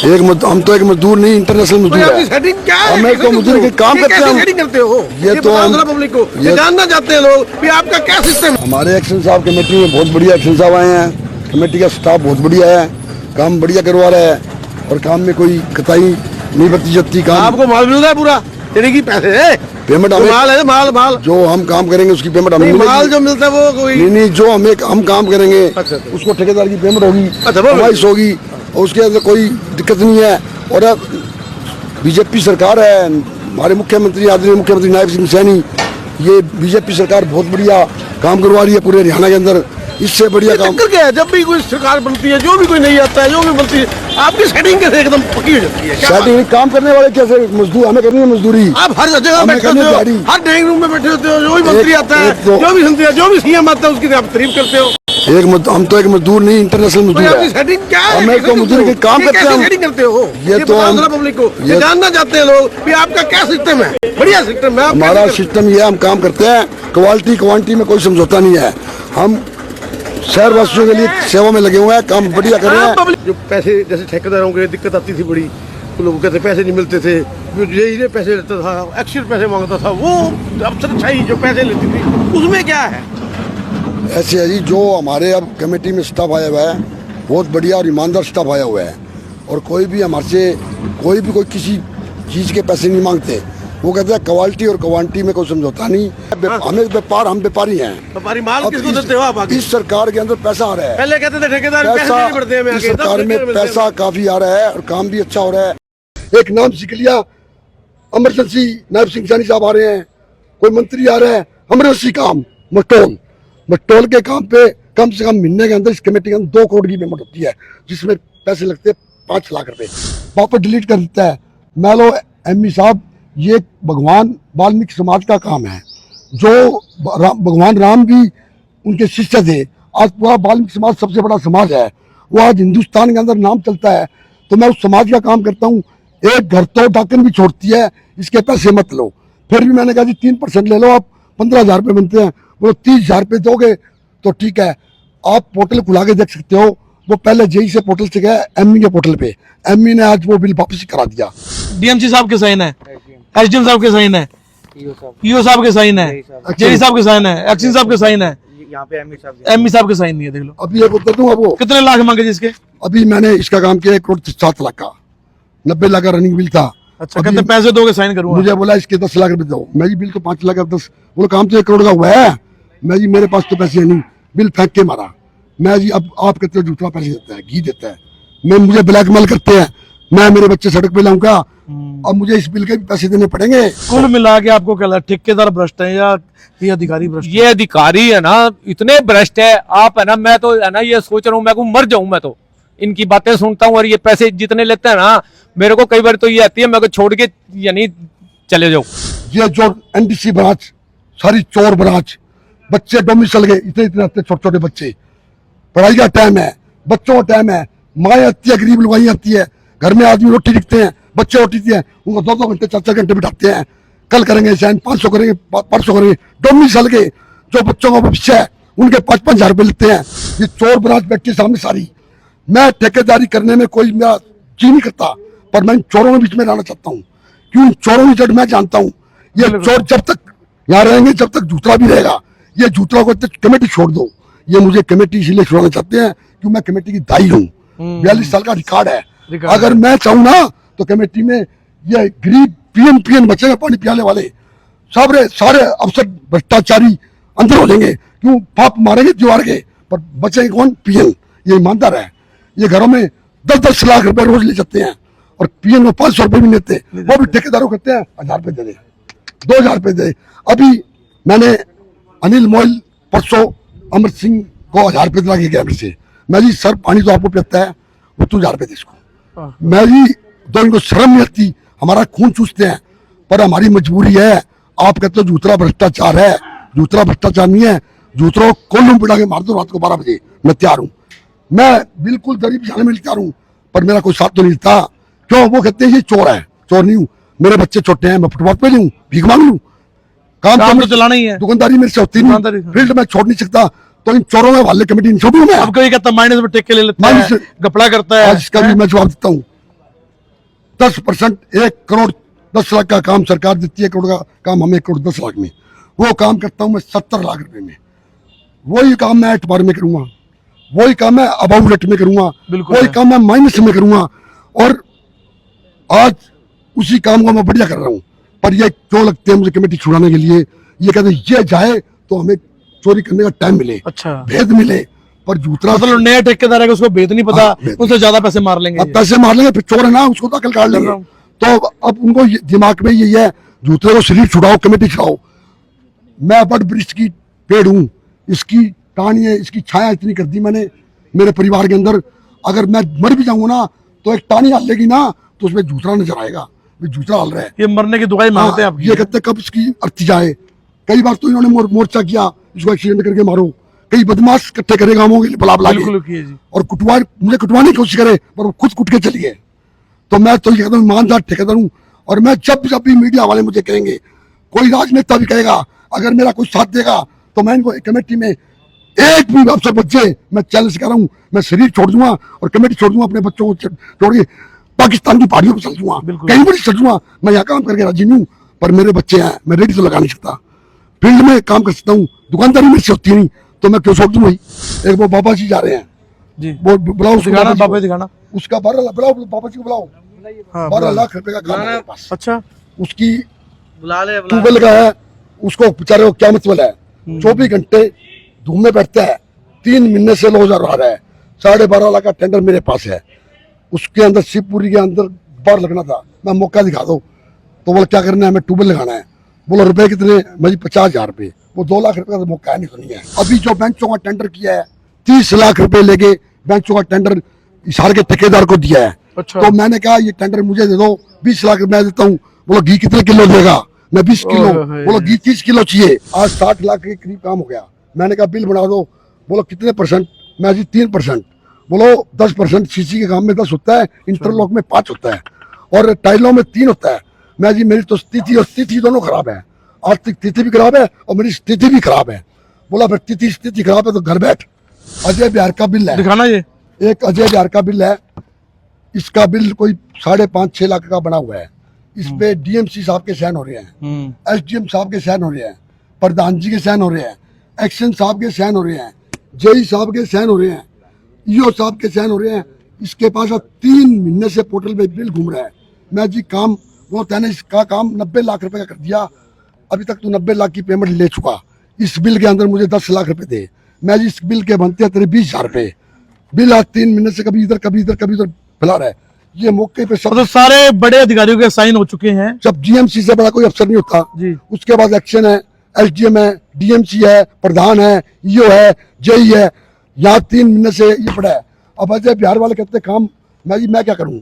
हम तो एक मजदूर नहीं, इंटरनेशनल मजदूर है। सेटिंग क्या है? हम एक तो मजदूर के काम करते हैं। सेटिंग करते हो ये तो हम पब्लिक को ये जानना चाहते हैं लोग कि आपका क्या सिस्टम है। हमारे एक्शन साहब कमेटी में बहुत बढ़िया एक्शन साहब आए हैं। कमेटी का स्टाफ बहुत बढ़िया है, काम बढ़िया करवा रहा है और काम में कोई कताई नहीं बरती जाती। काम आपको माल मिल रहा है पूरा, यानी कि पैसे है, पेमेंट माल है, माल जो हम काम करेंगे उसकी पेमेंट हमें मिलेगी। माल जो मिलता है वो कोई नहीं, जो हम काम करेंगे अच्छा। उसको ठेकेदार की पेमेंट होगी, अच्छा, कमाइश होगी और उसके अंदर कोई दिक्कत नहीं है। और अब बीजेपी सरकार है, हमारे मुख्यमंत्री आदरणीय मुख्यमंत्री नायब सिंह सैनी, ये बीजेपी सरकार बहुत बढ़िया काम करवा रही है पूरे हरियाणा के अंदर। इससे बढ़िया काम क्या है? जब भी कोई सरकार बनती है, जो भी कोई नहीं आता है, जो भी बनती है, आपकी सेटिंग कैसे एकदम पक्की हो जाती है? सेटिंग काम करने वाले कैसे मजदूर, हमें करनी है मजदूरी। आप हर जगह बैठे होते हो, हर ड्राइंग रूम में बैठे होते हो, जो भी मंत्री आता है, जो भी मंत्री, जो भी सीएम आता है, उसकी आप तारीफ करते हो। हम तो एक मजदूर नहीं, इंटरनेशनल मजदूर है। आपकी सेटिंग क्या है? हम एक तो मजदूर के काम करते हैं। सेटिंग करते हो ये तो हम पब्लिक को ये जानना चाहते हैं लोग कि आपका क्या सिस्टम है। बढ़िया सिस्टम है हमारा। सिस्टम ये हम काम करते हैं, क्वालिटी क्वांटिटी में कोई समझौता नहीं है। हम शहर वासियों के लिए सेवा में लगे हुए हैं, काम बढ़िया कर रहे हैं। जो पैसे जैसे ठेकेदारों के दिक्कत आती थी बड़ी, तो लोग कहते पैसे नहीं मिलते थे, यही पैसे लेता था, एक्स्ट्रा पैसे मांगता था, वो अफसरशाही जो पैसे लेती थी उसमें क्या है? ऐसे है जी, जो हमारे अब कमेटी में स्टाफ आया हुआ है बहुत बढ़िया और ईमानदार स्टाफ आया हुआ है और कोई भी हमारे से कोई किसी चीज़ के पैसे नहीं मांगते। वो कहते हैं क्वालिटी और क्वांटिटी में कोई समझौता नहीं। हमें व्यापार, हम व्यापारी हैं। व्यापारी माल किसको देते हो आप? इस सरकार के अंदर पैसा आ रहा है। पहले कहते थे ठेकेदार पैसे नहीं बढ़ते हैं, इस सरकार में पैसा काफी आ रहा है और काम भी अच्छा हो रहा है। एक नाम सीख लिया, इमरजेंसी नायब सिंह सैनी साहब आ रहे हैं, कोई मंत्री आ रहा है, इमरजेंसी काम मटोल के काम पे कम से कम महीने के अंदर इस कमेटी के अंदर 2 करोड़ की पेमेंट होती है, जिसमें पैसे लगते हैं 5 लाख रुपए, वापस डिलीट कर देता है। मान लो एमई साहब, ये भगवान वाल्मीकि समाज का काम है, जो भगवान राम भी उनके शिष्य थे। आज पूरा वाल्मीकि समाज सबसे बड़ा समाज है, वो आज हिंदुस्तान के अंदर नाम चलता है। तो मैं उस समाज का काम करता हूँ। एक घर तो डाकन भी छोड़ती है, इसके पैसे मत लो। फिर भी मैंने कहा जी 3% ले लो, आप 15,000 रुपये बनते हैं, वो 30,000 रुपये दोगे तो ठीक है। आप पोर्टल खुला के देख सकते हो, वो पहले जेई से पोर्टल से गया एमई के पोर्टल पे, एमई ने आज वो बिल वापस करा दिया। डीएमसी साहब के साइन है, एसडीएम साहब के साइन है, ईओ साहब के साइन है, जेई साहब के साइन है, एक्शन साहब के साइन है, यहाँ पे एमई साहब के साइन नहीं है। देख लो अभी एक उत्तर दूंगा, वो कितने लाख मांगे जिसके? अभी मैंने इसका काम किया 1,07,00,000 का, 90 लाख का रनिंग बिल था। अच्छा, कहते पैसे दोगे साइन करूंगा। मुझे बोला इसके 10 लाख रुपए दो, मैं जी बिल तो 5 लाख 10, बोलो काम तो 1 करोड़ का हुआ है। मैं जी मेरे पास तो पैसे नहीं, बिल फेंक के मारा। मैं जी अब आप कहते हो दूसरा पैसे देता है, घी देता है, मैं मुझे ब्लैकमेल करते हैं, मैं मेरे बच्चे सड़क पे लाऊंगा, अब मुझे इस बिल के भी पैसे देने पड़ेंगे। कुल मिला के आपको क्या लगता है, ठेकेदार भ्रष्ट है या ये अधिकारी भ्रष्ट? ये अधिकारी है ना इतने भ्रष्ट है, आप है ना, मैं तो है ना ये सोच रहा हूँ मैं को मर जाऊं। मैं तो इनकी बातें सुनता हूँ और ये पैसे जितने लेते हैं ना, मेरे को कई बार तो ये आती है मैं को छोड़ के यानी चले जाओ। ये जो एनडीसी ब्रांच, सारी चोर ब्रांच, बच्चे डोमिसल गए, इतने आते छोटे छोटे बच्चे, पढ़ाई का टाइम है, बच्चों का टाइम है, माएँ आती है, गरीब लुगाई आती है, घर में आदमी रोटी दिखते हैं, बच्चे रोटी दिए हैं, उनको 2-2 घंटे 4-4 घंटे बिठाते हैं। कल करेंगे साइन, 500 करेंगे, परसों करेंगे। डोमिसल के जो बच्चों का भविष्य है उनके 5-5 हजार रुपये लेते हैं। ये चोर ब्रांच बैठ के सामने सारी। मैं ठेकेदारी करने में कोई मेरा जी नहीं करता, पर मैं चोरों के बीच में रहना चाहता हूँ, क्यों चोरों की जड़ मैं जानता हूँ। ये चोर जब तक यहाँ रहेंगे जब तक जूतरा भी रहेगा। ये जूतरा को कमेटी छोड़ दो, ये मुझे कमेटी इसलिए छोड़ना चाहते हैं क्यों मैं कमेटी की दाई हूँ, 42 साल का रिकॉर्ड है। अगर मैं चाहूँ ना तो कमेटी में ये गरीब पीएन बचेंगे, पानी पियाने वाले सारे अफसर भ्रष्टाचारी अंदर हो जाएंगे, क्यों पाप मारेंगे दीवार के, पर बचेंगे कौन? पीएन। ये ईमानदार है, ये घरों में 10-10 लाख रुपए रोज ले जाते हैं और पीएन में 500 रुपए भी लेते, वो भी ठेकेदारों कहते हैं 1,000 रुपए दे दे, 2,000 रुपए दे। अभी मैंने अनिल मोइल परसों अमर सिंह को 1,000 रुपए दिला के गया मेरे से, मैं जी सर पानी तो आपको पिलाता है, वो 2,000 रुपए दे इसको। मैं जी तो इनको शर्म नहीं आती, हमारा खून चूसते हैं, पर हमारी मजबूरी है। आप कहते हो जूतरा भ्रष्टाचार है, जूतरा भ्रष्टाचार नहीं है। जूतरा कोल्लू पिटा के मार दो रात को 12 बजे, मैं तैयार हूँ, मैं बिल्कुल गरीब जाने में तैयार हूँ, पर मेरा कोई साथ तो नहीं था। क्यों? वो कहते हैं ये चोर है, चोर नहीं हूँ, मेरे बच्चे छोटे हैं, मैं फुटपाथ पे नहीं हूँ, भीख मांग लूँ, काम तो चलाना ही है, दुकानदारी मेरे से होती नहीं, फील्ड में छोड़ नहीं सकता, तो इन चोरों में वाले कमेटी छोड़ू मैं। अब कोई कहता माइनस में टेक के ले लेता है, गपड़ा करता है, इसका भी मैं जवाब देता हूँ। 10%, 1 करोड़ 10 लाख का काम सरकार देती है, 1 करोड़ का काम हमें 1 करोड़ 10 लाख में, वो काम करता हूँ मैं 70 लाख रुपए में। वही काम मैं एतबार में करूंगा, वही काम मैं अबाउट में करूंगा, बिल्कुल वही है। काम मैं माइनस में करूंगा, और आज उसी काम को मैं बढ़िया कर रहा हूँ। पर ये क्यों लगते हैं मुझे कमेटी छुड़ाने के लिए, ये कहते हैं ये जाए तो हमें चोरी करने का टाइम मिले, अच्छा, भेद मिले, पर जूतरा मतलब नया ठेकेदार है, उसको भेद नहीं पता, हाँ, भेद उससे ज्यादा पैसे मार लेंगे अब पैसे मार लेंगे, फिर चोर है ना, उसको तो अकल काट लेंगे। तो अब उनको दिमाग में यही है, जूतरे को शरीर छुड़ाओ, कमेटी छुड़ाओ। मैं बड़ वृक्ष की पेड़ हूँ, इसकी टहनियाँ, इसकी छाया इतनी कर दी मैंने मेरे परिवार के अंदर। अगर मैं मर भी जाऊंगा ना तो एक टहनी हलेगी ना तो उसमें जूतरा नजर आएगा, जूतरा हल रहा है। ये मरने की दुआई मांगते हैं आपकी। ये कहते हैं कब इसकी अर्थी जाए। कई बार तो इन्होंने मोर्चा किया, इसको एक्सीडेंट करके मारो। कई बदमाश इकट्ठे करे गांवों के लिए बुला बुला बिल्कुल के, किए जी। और मुझे कुटवाने की कोशिश करे, पर वो खुद कुट के चली गए। तो मैं तो ये कहता हूँ ईमानदार ठेकेदार हूँ, और मैं जब भी मीडिया वाले मुझे कहेंगे, कोई राजनेता भी कहेगा, अगर मेरा कोई साथ देगा तो मैं इनको कमेटी में एक भी अफसर बच्चे, मैं चैलेंज कर रहा हूँ, मैं शरीर छोड़ दूंगा और कमेटी छोड़ दूंगा, अपने बच्चों को छोड़ के पाकिस्तान की पहाड़ियों पर चल दूंगा, कहीं पर चल दूंगा। मैं यहाँ काम करके राजी नहीं हूँ, पर मेरे बच्चे हैं, मैं रेडी तो लगा नहीं सकता, फील्ड में काम कर सकता हूँ, दुकानदारी मेरे से होती नहीं, तो मैं क्यों छोड़ दूं भाई। एक वो बाबा जी जा रहे हैं जी, वो बुलाओ, दिखाना बाबा दिखाना, उसका 12 लाख, बुलाओ बाबा जी को बुलाओ, हाँ, 12 लाख रुपए का काम है मेरे पास। अच्छा, उसकी ट्यूबवेल का है, उसको बेचारे को क्या मतलब है, 24 घंटे धूम में बैठता है, 3 महीने से लॉस आ रहा है। 12.5 लाख का टेंडर मेरे पास है, उसके अंदर शिवपुरी के अंदर बार लगना था, मैं मौका दिखा दो तो बोला क्या करना है, हमें ट्यूबवेल लगाना है। बोला रुपए कितने, भाई 50,000 रुपए, वो 2 लाख रुपए का मौका है, नहीं तो नहीं है। अभी जो बेंचों का टेंडर किया है 30 लाख रुपए लेके बेंचों का टेंडर हिसार के ठेकेदार को दिया है। अच्छा। तो मैंने कहा ये टेंडर मुझे दे दो, 20 लाख मैं देता हूँ। बोलो घी कितने किलो देगा, मैं 20 किलो। बोलो घी 30 किलो चाहिए। आज 60 लाख के करीब काम हो गया। मैंने कहा बिल बना दो, बोलो कितने %, मैं जी 3%। बोलो 10%, सीसी के काम में 10 होता है, इंटरलॉक में 5 होता है, और टाइलों में 3 होता है। मैं जी मेरी तो स्थिति और स्थिति दोनों खराब है, आर्थिक स्थिति भी खराब है और मेरी स्थिति भी खराब है। बोला फिर स्थिति खराब है तो घर बैठ। अजय बिहार का बिल है, दिखाना ये, एक अजय बिहार का बिल है, इसका बिल कोई 5.5-6 लाख का बना हुआ है। इस पे डीएमसी साहब के साइन हो रहे हैं, एसडीएम साहब के साइन हो रहे हैं, प्रधान जी के साइन हो रहे हैं, एक्शन साहब के साइन हो रहे हैं, जेई साहब के साइन हो रहे हैं, ईओ साहब के साइन हो रहे हैं। इसके पास अब 3 महीने से पोर्टल पे बिल घूम रहा है। मैं जी काम वो तैने इसका काम 90 लाख रुपए का कर दिया, अभी तक तू 90 लाख की पेमेंट ले चुका, इस बिल के अंदर मुझे 10 लाख रुपए दे। मैं जी इस बिल के बनते हैं तेरे 20,000 रुपए। बिल आज 3 महीने से कभी इधर कभी इधर कभी उधर फैला रहा है। ये मौके पे सब तो सारे बड़े अधिकारियों के साइन हो चुके हैं। जब जीएमसी से बड़ा कोई अफसर नहीं होता जी। उसके बाद एक्शन है, एसडीएम है, डीएमसी है, प्रधान है, ईओ है, जेई है। यहाँ 3 महीने से ये पड़ा है। अब अजय बिहार वाले कहते काम, मैं क्या करूँ,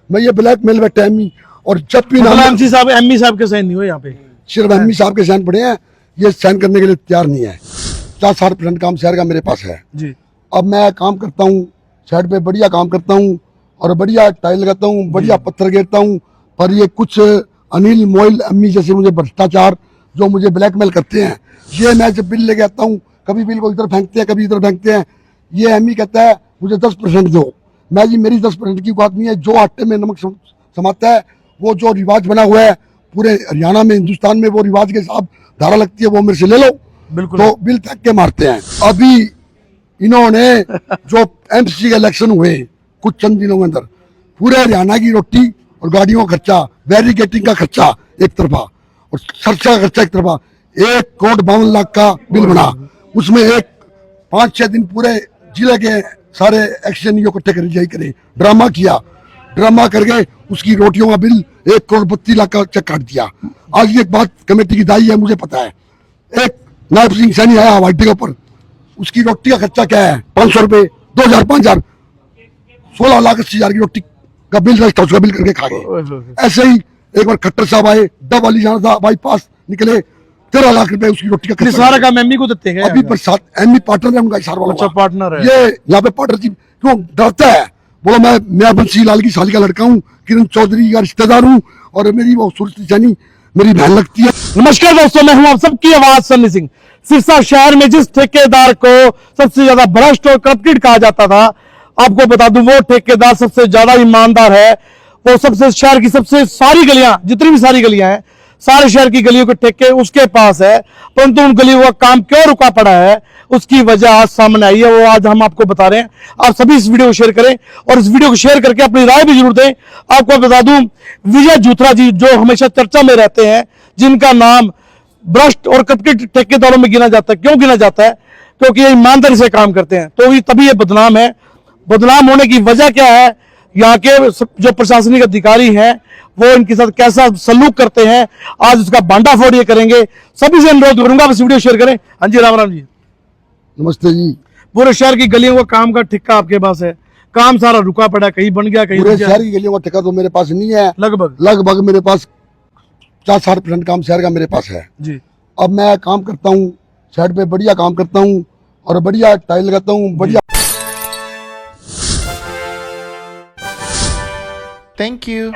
मैं ये ब्लैक मेल बैठे एमई, और जब भी नाम एमसी साहब, एमई साहब के साइन नहीं हुए यहाँ पे, सिर्फ एमई साहब के साइन पड़े हैं, ये साइन करने के लिए तैयार नहीं है। 60% काम शहर का मेरे पास है जी। अब मैं काम करता हूँ साइड पे, बढ़िया काम करता हूँ और बढ़िया टाइल लगाता हूँ, बढ़िया पत्थर गिरता हूँ। पर ये कुछ अनिल मोइल अम्मी जैसे मुझे भ्रष्टाचार जो मुझे ब्लैकमेल करते हैं, ये मैं जब बिल लेके आता हूँ, कभी बिल को इधर फेंकते हैं, कभी इधर फेंकते हैं। ये एमई कहता है मुझे 10% दो, मैं जी मेरी 10% की बात नहीं है। जो आटे में नमक समाता है, वो जो रिवाज बना हुआ है पूरे हरियाणा में, हिंदुस्तान में, वो रिवाज के साथ धारा लगती है, वो मेरे से ले लो। बिल्कुल। तो बिल फेंक के मारते हैं। अभी इन्होंने जो एमसी के इलेक्शन हुए कुछ चंद दिनों के अंदर, पूरे हरियाणा की रोटी और गाड़ियों का खर्चा, बैरिकेटिंग का खर्चा एक तरफा और खर्चा का खर्चा एक तरफा, 1,52,00,000 का बिल बना। उसमें एक 5-6 दिन पूरे जिले के सारे एक्शन इकट्ठे करे, ड्रामा किया, ड्रामा करके उसकी रोटियों का बिल 1,32,00,000 का चेक काट दिया। आज ये बात कमेटी की दाई है, मुझे पता है। एक नायब सिंह सैनी आया हवाई अड्डे के ऊपर, उसकी रोटी का खर्चा क्या है, 500 रुपए, 2,000, 5,000, 16,80,000 की रोटी का बिल राइस हाउस का बिल करके खा गए। ऐसे ही एक बार खट्टर साहब आए, डब वाली जाना था, बाईपास निकले, 13 लाख रुपए उसकी रोटी का खर्चा। सारा काम एमई को देते हैं अभी पर साथ एमई पार्टनर है उनका, हिसार वाला। अच्छा, पार्टनर है ये यहाँ पे पार्टनर जी क्यों डरता है, बोला मैं बंसी लाल की साली का लड़का हूँ, किरण चौधरी का रिश्तेदार हूँ, और मेरी वो सूरत सैनी मेरी बहन लगती है। नमस्कार दोस्तों, मैं हूं आप सबकी आवाज सन्नी सिंह। सिरसा शहर में जिस ठेकेदार को सबसे ज्यादा भ्रष्ट और करप्टेड कहा जाता था, आपको बता दूं वो ठेकेदार सबसे ज्यादा ईमानदार है। वो सबसे शहर की सबसे सारी गलियां, जितनी भी सारी गलियां हैं, सारे शहर की गलियों के ठेके उसके पास है, परंतु उन गलियों का काम क्यों रुका पड़ा है, उसकी वजह आज सामने आई है, वो आज हम आपको बता रहे हैं। आप सभी इस वीडियो को शेयर करें और इस वीडियो को शेयर करके अपनी राय भी जरूर दें। आपको बता दूं, विजय जूथरा जी जो हमेशा चर्चा में रहते हैं, जिनका नाम भ्रष्ट और कपटी ठेकेदारों में गिना जाता है, क्यों गिना जाता है? क्योंकि ये ईमानदारी से काम करते हैं, तो तभी ये बदनाम है। बदनाम होने की वजह क्या है? यहाँ के जो प्रशासनिक अधिकारी हैं वो इनके साथ कैसा सलूक करते हैं, आज उसका बांटाफोड़ ये करेंगे। सभी से अनुरोध करूंगा बस वीडियो शेयर करें। हाँ जी, राम राम जी, नमस्ते जी। पूरे शहर की गलियों का काम का ठिक्का आपके पास है, काम सारा रुका पड़ा, कहीं बन गया, कहीं पूरे रुक गया। शहर की गलियों का ठेका तो मेरे पास नहीं है, लगभग मेरे पास 50-60% काम शहर का मेरे पास है जी। अब मैं काम करता हूँ साइड पे, बढ़िया काम करता हूँ और बढ़िया टाइल लगाता हूँ, बढ़िया। Thank you.